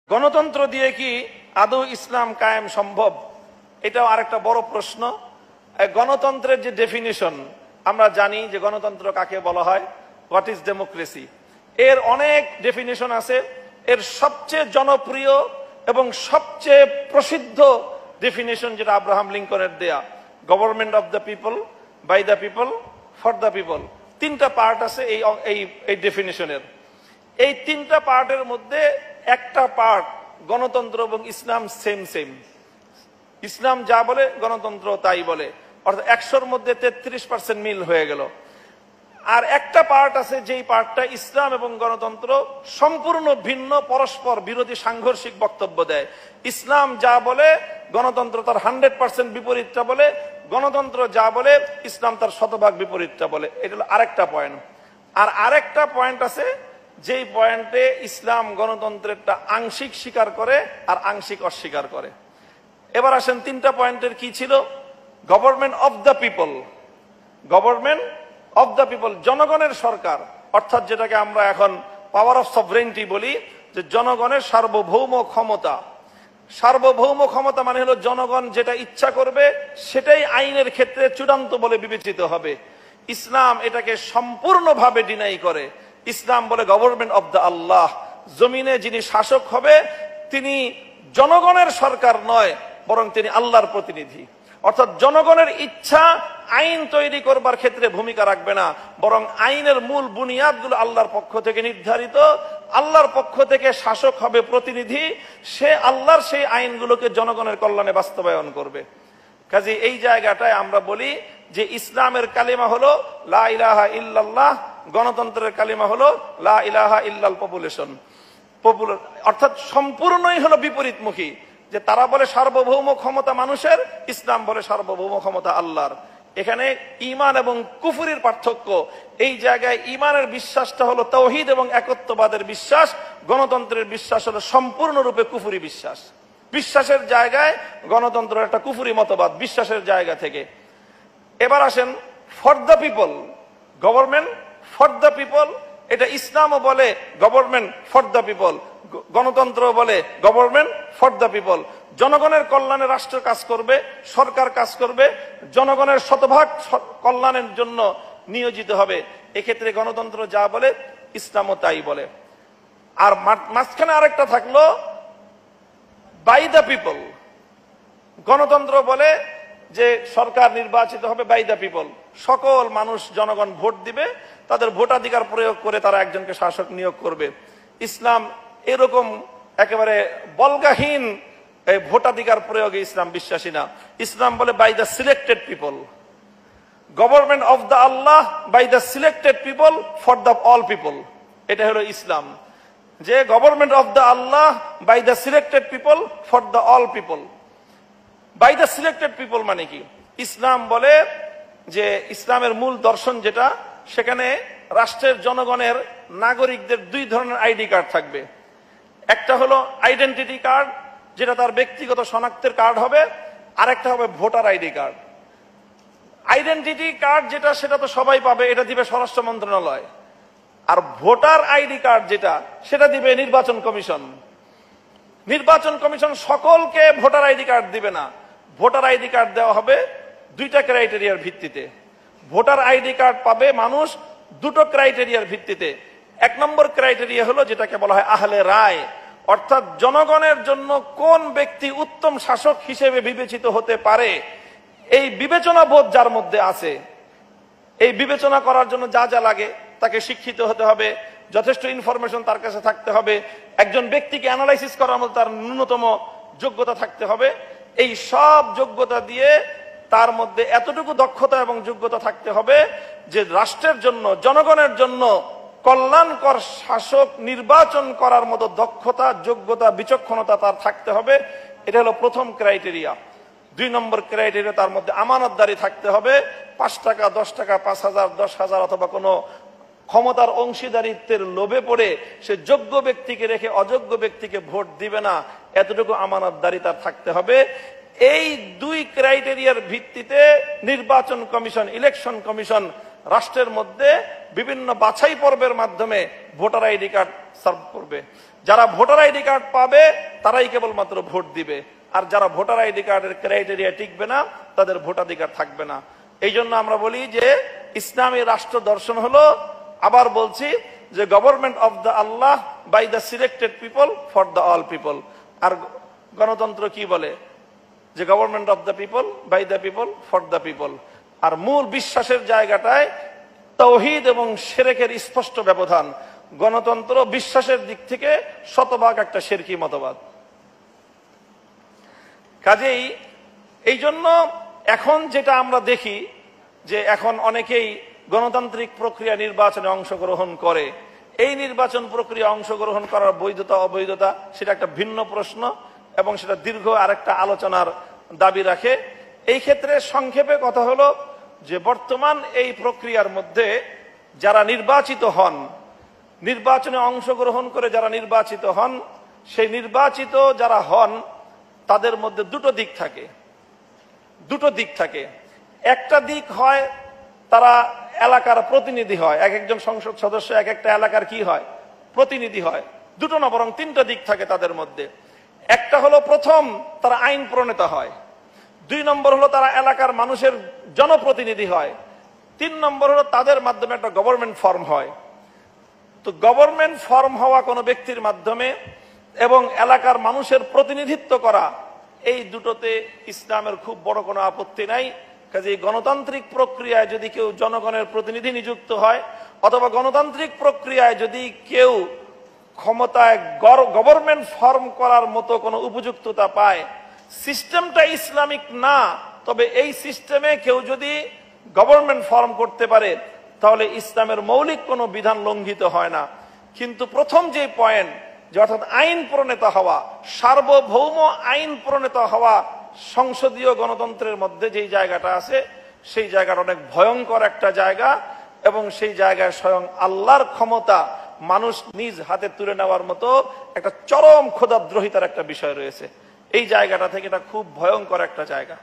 গণতন্ত্র দিয়ে কি আদৌ ইসলাম কায়েম সম্ভব? এটাও আরেকটা বড় প্রশ্ন। গণতন্ত্রের যে ডেফিনিশন, আমরা জানি যে গণতন্ত্র কাকে বলা হয়, হোয়াট ইজ ডেমোক্রেসি। এর অনেক ডেফিনিশন আছে। এর সবচেয়ে জনপ্রিয় এবং সবচেয়ে প্রসিদ্ধ ডেফিনিশন যেটা আব্রাহাম লিঙ্কনের দেয়া, government of the people, by the people, for the people. তিনটা পার্ট আছে এই ডেফিনিশনের। এই তিনটা পার্টের মধ্যে একটা পার্ট গণতন্ত্র এবং ইসলাম সেম সেম। ইসলাম যা বলে গণতন্ত্র তাই বলে, অর্থাৎ 100-র মধ্যে 33% মিল হয়ে গেল। আর একটা পার্ট আছে যেই পার্টটা ইসলাম এবং গণতন্ত্র সম্পূর্ণ ভিন্ন, পরস্পর বিরোধী, সাংঘর্ষিক বক্তব্য দেয়। ইসলাম যা বলে গণতন্ত্র তার 100% বিপরীতটা বলে, গণতন্ত্র যা বলে ইসলাম তার 100% বিপরীতটা বলে। এটা হলো আরেকটা পয়েন্ট। আর আরেকটা পয়েন্ট আছে যেই পয়েন্টে ইসলাম গণতন্ত্রেরটা আংশিক স্বীকার করে আর আংশিক অস্বীকার করে। এবার আসেন তিনটা পয়েন্টের কি ছিল। Government of the people, government of the people, জনগণের সরকার, অর্থাৎ যেটাকে আমরা এখন পাওয়ার অফ সভরেন্টি বলি, যে জনগণের সার্বভৌম ক্ষমতা। সার্বভৌম ক্ষমতা মানে হলো জনগণ যেটা ইচ্ছা করবে সেটাই আইনের ক্ষেত্রে চূড়ান্ত বলে বিবেচিত হবে। ইসলাম এটাকে সম্পূর্ণভাবে ডিনাই করে। ইসলাম বলে গভর্নমেন্ট অফ দ্য আল্লাহ, জমিনে যিনি শাসক হবে তিনি জনগণের সরকার নয়, বরং তিনি আল্লাহর প্রতিনিধি। অর্থাৎ জনগণের ইচ্ছা আইন তৈরি করবার ক্ষেত্রে ভূমিকা রাখবে না, বরং আইনের মূল বুনিয়াদগুলো আল্লাহর পক্ষ থেকে নির্ধারিত। আল্লাহর পক্ষ থেকে শাসক হবে প্রতিনিধি, সে আল্লাহর সেই আইনগুলোকে জনগণের কল্যাণে বাস্তবায়ন করবে। কাজে এই জায়গাটায় আমরা বলি যে ইসলামের কালিমা হলো লা ইলাহা ইল্লাল্লাহ, গণতন্ত্রের কালিমা হলো লা ইলাহা ইল্লাল পপুলেশন। অর্থাৎ সম্পূর্ণই হলো বিপরীতমুখী। যে তারা বলে সার্বভৌম ক্ষমতা মানুষের, ইসলাম বলে সার্বভৌম ক্ষমতা আল্লাহর। এখানে ঈমান এবং কুফরির পার্থক্য। এই জায়গায় ঈমানের বিশ্বাসটা হলো তাওহীদ এবং একত্ববাদের বিশ্বাস, গণতন্ত্রের বিশ্বাস হলো সম্পূর্ণরূপে কুফরি বিশ্বাস। বিশ্বাসের জায়গায় গণতন্ত্র একটা কুফরি মতবাদ, বিশ্বাসের জায়গা থেকে। এবার আসেন for the people, government for the people. এটা ইসলামও বলে গভর্নমেন্ট ফর দ্য পিপল, গণতন্ত্র বলে গভর্নমেন্ট ফর দ্য পিপল। জনগণের কল্যাণে রাষ্ট্র কাজ করবে, সরকার কাজ করবে, জনগণের 100% কল্যাণের জন্য নিয়োজিত হবে। এক্ষেত্রে গণতন্ত্র যা বলে ইসলামও তাই বলে। আর মাঝখানে আরেকটা থাকলো বাই দ্য পিপল। গণতন্ত্র বলে যে সরকার নির্বাচিত হবে বাই দ্য পিপল, সকল মানুষ, জনগণ ভোট দিবে, তাদের ভোটাধিকার প্রয়োগ করে তারা একজনকে শাসক নিয়োগ করবে। ইসলাম এরকম একেবারে বল্গাহীন ভোটাধিকার প্রয়োগে ইসলাম বিশ্বাসী না। ইসলাম বলে by the selected people, government of the Allah by the selected people for the all people. এটা হলো ইসলাম, যে government of the Allah by the selected people for the all people. By the selected people মানে কি? ইসলাম বলে যে ইসলামের মূল দর্শন যেটা, সেখানে রাষ্ট্রের জনগণের, নাগরিকদের দুই ধরনের আইডি কার্ড থাকবে। একটা হলো আইডেন্টিটি কার্ড, যেটা তার ব্যক্তিগত শনাক্তের কার্ড হবে, আর একটা হবে voter ID card. Identity card যেটা, সেটা তো সবাই পাবে, এটা দিবে স্বরাষ্ট্র মন্ত্রণালয়। আর ভোটার আইডি কার্ড যেটা, সেটা দিবে নির্বাচন কমিশন। নির্বাচন কমিশন সকলকে ভোটার আইডি কার্ড দিবে না। ভোটার আইডি কার্ড দেওয়া হবে দুইটা ক্রাইটেরিয়ার ভিত্তিতে। ভোটার আইডি কার্ড পাবে মানুষ দুটো ক্রাইটেরিয়ার ভিত্তিতে। 1 নম্বর ক্রাইটেরিয়া হলো যেটাকে বলা হয় আহলে রায়, অর্থাৎ জনগণের জন্য কোন ব্যক্তি উত্তম শাসক হিসেবে বিবেচিত হতে পারে, এই বিবেচনা বোধ যার মধ্যে আছে। এই বিবেচনা করার জন্য যা যা লাগে, তাকে শিক্ষিত হতে হবে, যথেষ্ট ইনফরমেশন তার কাছে থাকতে হবে, একজন ব্যক্তিকে অ্যানালাইসিস করার মতো তার ন্যূনতম যোগ্যতা থাকতে হবে। এই সব যোগ্যতা দিয়ে তার মধ্যে এতটুকু দক্ষতা এবং যোগ্যতা থাকতে হবে যে রাষ্ট্রের জন্য, জনগণের জন্য কল্যাণকর শাসক নির্বাচন করার মতো দক্ষতা, যোগ্যতা, বিচক্ষণতা তার থাকতে হবে। এটা হলো প্রথম ক্রাইটেরিয়া। 2 নম্বর ক্রাইটেরিয়া, তার মধ্যে আমানতদারি থাকতে হবে। 5 টাকা, 10 টাকা, 5,000, 10,000 অথবা কোনো ক্ষমতার অংশীদারিত্বের লোভে পড়ে সে যোগ্য ব্যক্তিকে রেখে অযোগ্য ব্যক্তিকে ভোট দিবে না, এতটুকু আমানতদারি তার থাকতে হবে। এই 2 ক্রাইটেরিয়ার ভিত্তিতে নির্বাচন কমিশন, ইলেকশন কমিশন রাষ্ট্রের মধ্যে বিভিন্ন বাছাই পর্বের মাধ্যমে ভোটার আইডি কার্ড সার্ভ করবে। যারা ভোটার আইডি কার্ড পাবে তারাই কেবলমাত্র ভোট দিবে, আর যারা ভোটার আইডি কার্ডের ক্রাইটেরিয়া টিকবে না তাদের ভোটাধিকার থাকবে না। এই জন্য আমরা বলি যে ইসলামী রাষ্ট্র দর্শন হলো, আবার বলছি, যে government of the Allah by the selected people for the all people. আর গণতন্ত্র কি বলে? যে government of the people by the people for the people. আর মূল বিশ্বাসের জায়গাটায় তাওহীদ এবং শিরকের স্পষ্ট ব্যবধান। গণতন্ত্র বিশ্বাসের দিক থেকে শতভাগ একটা শিরকি মতবাদ। কাজেই এই জন্য এখন যেটা আমরা দেখি যে এখন অনেকেই গণতান্ত্রিক প্রক্রিয়া নির্বাচনে অংশগ্রহণ করে, এই নির্বাচন প্রক্রিয়া অংশগ্রহণ করার বৈধতা অবৈধতা সেটা একটা ভিন্ন প্রশ্ন এবং সেটা দীর্ঘ আরেকটা আলোচনার দাবি রাখে। এই ক্ষেত্রে সংক্ষেপে কথা হলো যে বর্তমান এই প্রক্রিয়ার মধ্যে যারা নির্বাচিত হন, নির্বাচনে অংশগ্রহণ করে যারা নির্বাচিত হন, সেই নির্বাচিত যারা হন তাদের মধ্যে দুটো দিক থাকে। একটা দিক হয় তারা এলাকার প্রতিনিধি হয়, এক একজন সংসদ সদস্য এক একটা এলাকার কি হয়? প্রতিনিধি হয়। দুটো না বরং তিনটা দিক থাকে তাদের মধ্যে। একটা হলো প্রথম তারা আইন প্রণেতা হয়, 2 নম্বর হলো তারা এলাকার মানুষের জনপ্রতিনিধি হয়, 3 নম্বর হলো তাদের মাধ্যমে একটা গভর্নমেন্ট ফর্ম হয়। তো গভর্নমেন্ট ফর্ম হওয়া কোনো ব্যক্তির মাধ্যমে এবং এলাকার মানুষের প্রতিনিধিত্ব করা, এই দুটোতে ইসলামের খুব বড় কোনো আপত্তি নাই। কাজে গণতান্ত্রিক প্রক্রিয়ায় যদি কেউ জনগণের প্রতিনিধি নিযুক্ত হয় অথবা গণতান্ত্রিক প্রক্রিয়ায় যদি কেউ ক্ষমতায় গভর্নমেন্ট ফর্ম করার মতো কোনো উপযুক্ততা পায়, সিস্টেমটা ইসলামিক না, তবে এই সিস্টেমে কেউ যদি গভর্নমেন্ট ফর্ম করতে পারে তাহলে ইসলামের মৌলিক কোনো বিধান লঙ্ঘিত হয় না। কিন্তু প্রথম যে পয়েন্ট, যে অর্থাৎ আইন প্রণেতা হওয়া, সার্বভৌম আইন প্রণেতা হওয়া, সংসদীয় গণতন্ত্রের মধ্যে যেই জায়গাটা আছে সেই জায়গাটা অনেক ভয়ঙ্কর একটা জায়গা এবং সেই জায়গায় স্বয়ং আল্লাহর ক্ষমতা মানুষ নিজ হাতে তুলে নেওয়ার মতো একটা চরম খোদাদ্রোহিতার একটা বিষয় রয়েছে। এই জায়গাটা থেকে এটা খুব ভয়ঙ্কর একটা জায়গা।